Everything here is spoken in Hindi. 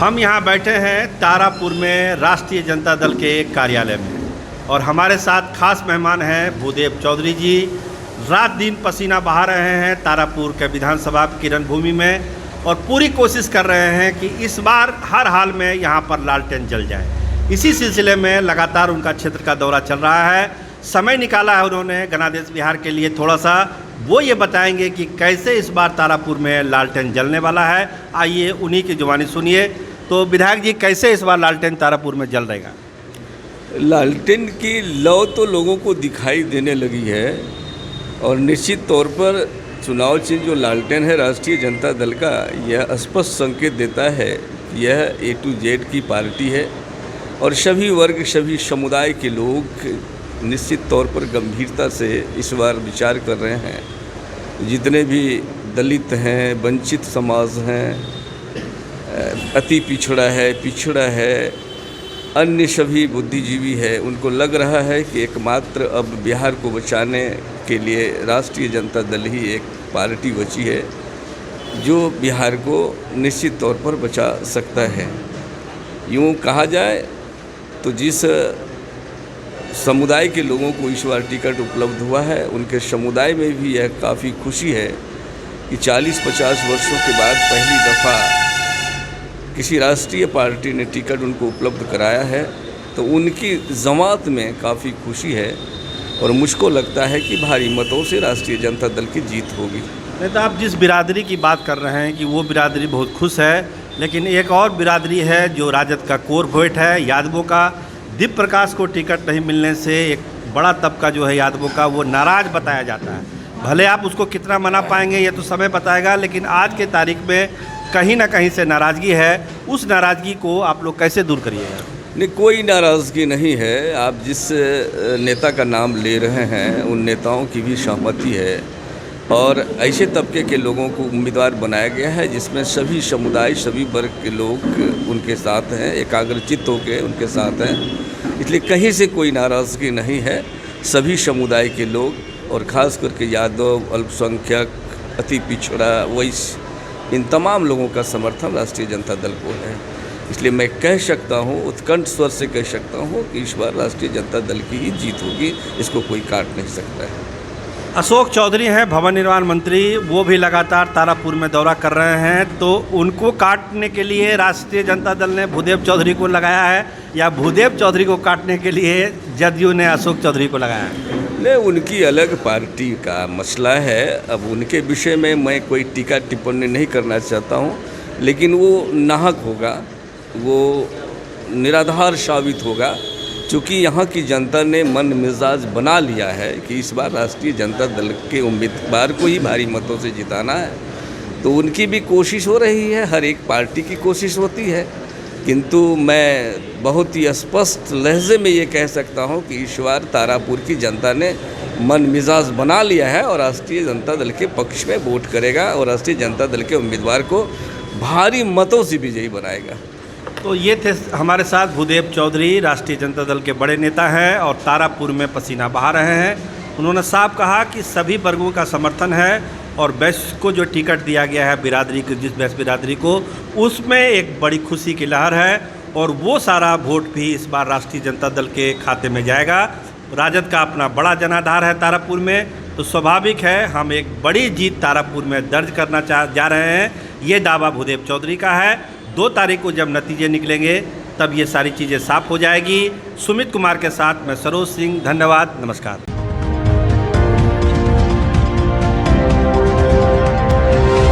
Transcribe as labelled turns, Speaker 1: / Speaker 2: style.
Speaker 1: हम यहाँ बैठे हैं तारापुर में राष्ट्रीय जनता दल के कार्यालय में और हमारे साथ खास मेहमान हैं भूदेव चौधरी जी। रात दिन पसीना बहा रहे हैं तारापुर के विधानसभा किरण भूमि में और पूरी कोशिश कर रहे हैं कि इस बार हर हाल में यहाँ पर लालटेन जल जाए। इसी सिलसिले में लगातार उनका क्षेत्र का दौरा चल रहा है। समय निकाला है उन्होंने गणादेश बिहार के लिए थोड़ा सा, वो ये बताएंगे कि कैसे इस बार तारापुर में लालटेन जलने वाला है। आइए उन्हीं की जुबानी सुनिए। तो विधायक जी, कैसे इस बार लालटेन तारापुर में जल रहेगा?
Speaker 2: लालटेन की लौ तो लोगों को दिखाई देने लगी है और निश्चित तौर पर चुनाव चिन्ह जो लालटेन है राष्ट्रीय जनता दल का, यह स्पष्ट संकेत देता है यह A to Z की पार्टी है और सभी वर्ग सभी समुदाय के लोग निश्चित तौर पर गंभीरता से इस बार विचार कर रहे हैं। जितने भी दलित हैं, वंचित समाज हैं, अति पिछड़ा है, अन्य सभी बुद्धिजीवी है, उनको लग रहा है कि एकमात्र अब बिहार को बचाने के लिए राष्ट्रीय जनता दल ही एक पार्टी बची है जो बिहार को निश्चित तौर पर बचा सकता है। यूँ कहा जाए तो जिस समुदाय के लोगों को इस बार टिकट उपलब्ध हुआ है, उनके समुदाय में भी यह काफ़ी खुशी है कि 40-50 वर्षों के बाद पहली दफ़ा किसी राष्ट्रीय पार्टी ने टिकट उनको उपलब्ध कराया है, तो उनकी जमात में काफ़ी खुशी है और मुझको लगता है कि भारी मतों से राष्ट्रीय जनता दल की जीत होगी।
Speaker 1: नहीं तो आप जिस बिरादरी की बात कर रहे हैं कि वो बिरादरी बहुत खुश है, लेकिन एक और बिरादरी है जो राजद का कोर वोट है यादवों का। दीप प्रकाश को टिकट नहीं मिलने से एक बड़ा तबका जो है यादवों का वो नाराज़ बताया जाता है। भले आप उसको कितना मना पाएंगे ये तो समय बताएगा, लेकिन आज के तारीख में कहीं ना कहीं से नाराज़गी है। उस नाराज़गी को आप लोग कैसे दूर करिएगा?
Speaker 2: नहीं, कोई नाराज़गी नहीं है। आप जिस नेता का नाम ले रहे हैं उन नेताओं की भी सहमति है और ऐसे तबके के लोगों को उम्मीदवार बनाया गया है जिसमें सभी समुदाय सभी वर्ग के लोग उनके साथ हैं, एकाग्रचित्त होकर उनके साथ हैं। इसलिए कहीं से कोई नाराज़गी नहीं है। सभी समुदाय के लोग और ख़ास करके यादव, अल्पसंख्यक, अति पिछड़ा, वैश्य, इन तमाम लोगों का समर्थन राष्ट्रीय जनता दल को है। इसलिए मैं कह सकता हूँ, उत्कंठ स्वर से कह सकता हूँ कि इस बार राष्ट्रीय जनता दल की ही जीत होगी, इसको कोई काट नहीं सकता है।
Speaker 1: अशोक चौधरी हैं भवन निर्माण मंत्री, वो भी लगातार तारापुर में दौरा कर रहे हैं, तो उनको काटने के लिए राष्ट्रीय जनता दल ने भूदेव चौधरी को लगाया है या भूदेव चौधरी को काटने के लिए जदयू ने अशोक चौधरी को लगाया है?
Speaker 2: नहीं, उनकी अलग पार्टी का मसला है। अब उनके विषय में मैं कोई टीका टिप्पणी नहीं करना चाहता हूँ, लेकिन वो नाहक होगा, वो निराधार साबित होगा, क्योंकि यहाँ की जनता ने मन मिजाज बना लिया है कि इस बार राष्ट्रीय जनता दल के उम्मीदवार को ही भारी मतों से जिताना है। तो उनकी भी कोशिश हो रही है, हर एक पार्टी की कोशिश होती है, किंतु मैं बहुत ही स्पष्ट लहजे में ये कह सकता हूँ कि इस बार तारापुर की जनता ने मन मिजाज बना लिया है और राष्ट्रीय जनता दल के पक्ष में वोट करेगा और राष्ट्रीय जनता दल के उम्मीदवार को भारी मतों से विजयी बनाएगा।
Speaker 1: तो ये थे हमारे साथ भूदेव चौधरी, राष्ट्रीय जनता दल के बड़े नेता हैं और तारापुर में पसीना बहा रहे हैं। उन्होंने साफ कहा कि सभी वर्गों का समर्थन है और वैश्य को जो टिकट दिया गया है बिरादरी को, जिस वैश्य बिरादरी को, उसमें एक बड़ी खुशी की लहर है और वो सारा वोट भी इस बार राष्ट्रीय जनता दल के खाते में जाएगा। राजद का अपना बड़ा जनाधार है तारापुर में, तो स्वाभाविक है हम एक बड़ी जीत तारापुर में दर्ज करना जा रहे हैं। ये दावा भूदेव चौधरी का है। 2 तारीख को जब नतीजे निकलेंगे तब ये सारी चीज़ें साफ हो जाएगी। सुमित कुमार के साथ मैं सरोज सिंह, धन्यवाद, नमस्कार।